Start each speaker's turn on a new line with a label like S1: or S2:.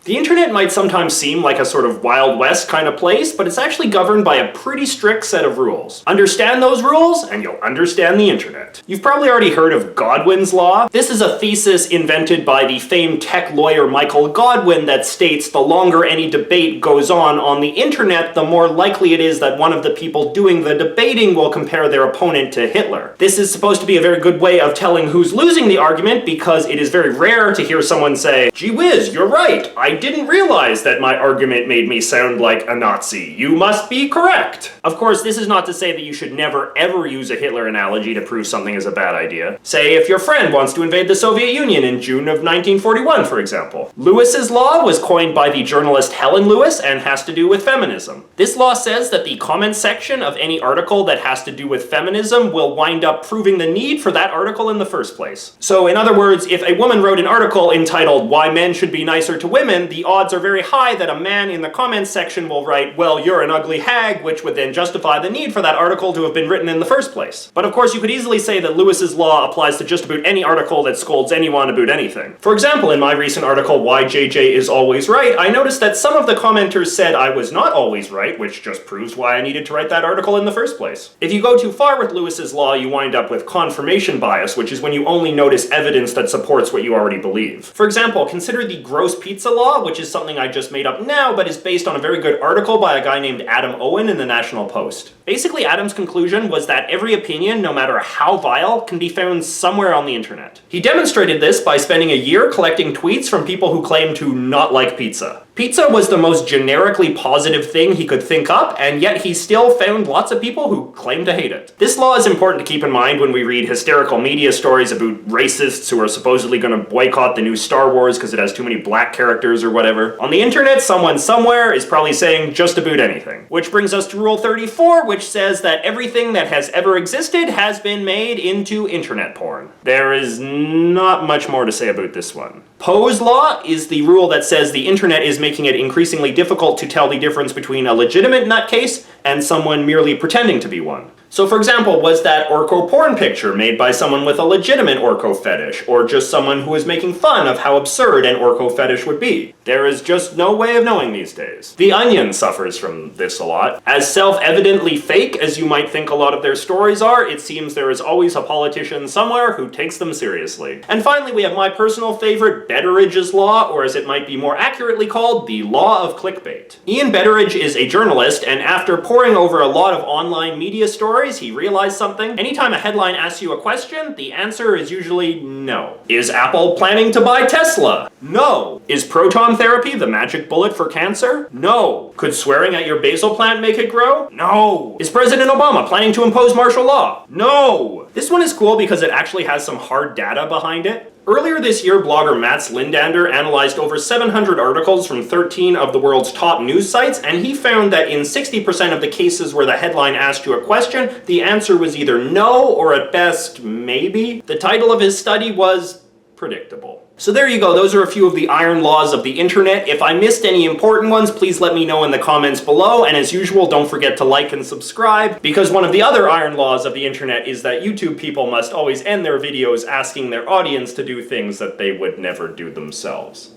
S1: The internet might sometimes seem like a sort of Wild West kind of place, but it's actually governed by a pretty strict set of rules. Understand those rules, and you'll understand the internet. You've probably already heard of Godwin's Law. This is a thesis invented by the famed tech lawyer Michael Godwin that states the longer any debate goes on the internet, the more likely it is that one of the people doing the debating will compare their opponent to Hitler. This is supposed to be a very good way of telling who's losing the argument, because it is very rare to hear someone say, "Gee whiz, you're right. I didn't realize that my argument made me sound like a Nazi. You must be correct." Of course, this is not to say that you should never ever use a Hitler analogy to prove something is a bad idea. Say if your friend wants to invade the Soviet Union in June of 1941, for example. Lewis's Law was coined by the journalist Helen Lewis and has to do with feminism. This law says that the comment section of any article that has to do with feminism will wind up proving the need for that article in the first place. So in other words, if a woman wrote an article entitled "Why Men Should Be Nicer to Women," the odds are very high that a man in the comments section will write, "Well, you're an ugly hag," which would then justify the need for that article to have been written in the first place. But of course, you could easily say that Lewis's Law applies to just about any article that scolds anyone about anything. For example, in my recent article, "Why JJ is Always Right," I noticed that some of the commenters said I was not always right, which just proves why I needed to write that article in the first place. If you go too far with Lewis's Law, you wind up with confirmation bias, which is when you only notice evidence that supports what you already believe. For example, consider the gross pizza law, which is something I just made up now, but is based on a very good article by a guy named Adam Owen in the National Post. Basically, Adam's conclusion was that every opinion, no matter how vile, can be found somewhere on the internet. He demonstrated this by spending a year collecting tweets from people who claimed to not like pizza. Pizza was the most generically positive thing he could think up, and yet he still found lots of people who claimed to hate it. This law is important to keep in mind when we read hysterical media stories about racists who are supposedly going to boycott the new Star Wars because it has too many black characters or whatever. On the internet, someone somewhere is probably saying just about anything. Which brings us to Rule 34, which says that everything that has ever existed has been made into internet porn. There is not much more to say about this one. Poes Law is the rule that says the internet is making it increasingly difficult to tell the difference between a legitimate nutcase and someone merely pretending to be one. So for example, was that orco porn picture made by someone with a legitimate orco fetish, or just someone who is making fun of how absurd an orco fetish would be? There is just no way of knowing these days. The Onion suffers from this a lot. As self-evidently fake as you might think a lot of their stories are, it seems there is always a politician somewhere who takes them seriously. And finally, we have my personal favorite, Betteridge's Law, or as it might be more accurately called, the Law of Clickbait. Ian Betteridge is a journalist, and after poring over a lot of online media stories, he realized something. Anytime a headline asks you a question, the answer is usually no. Is Apple planning to buy Tesla? No. Is proton therapy the magic bullet for cancer? No. Could swearing at your basil plant make it grow? No. Is President Obama planning to impose martial law? No. This one is cool because it actually has some hard data behind it. Earlier this year, blogger Mats Lindander analyzed over 700 articles from 13 of the world's top news sites, and he found that in 60% of the cases where the headline asked you a question, the answer was either no or at best, maybe. The title of his study was predictable. So there you go, those are a few of the iron laws of the internet. If I missed any important ones, please let me know in the comments below, and as usual, don't forget to like and subscribe, because one of the other iron laws of the internet is that YouTube people must always end their videos asking their audience to do things that they would never do themselves.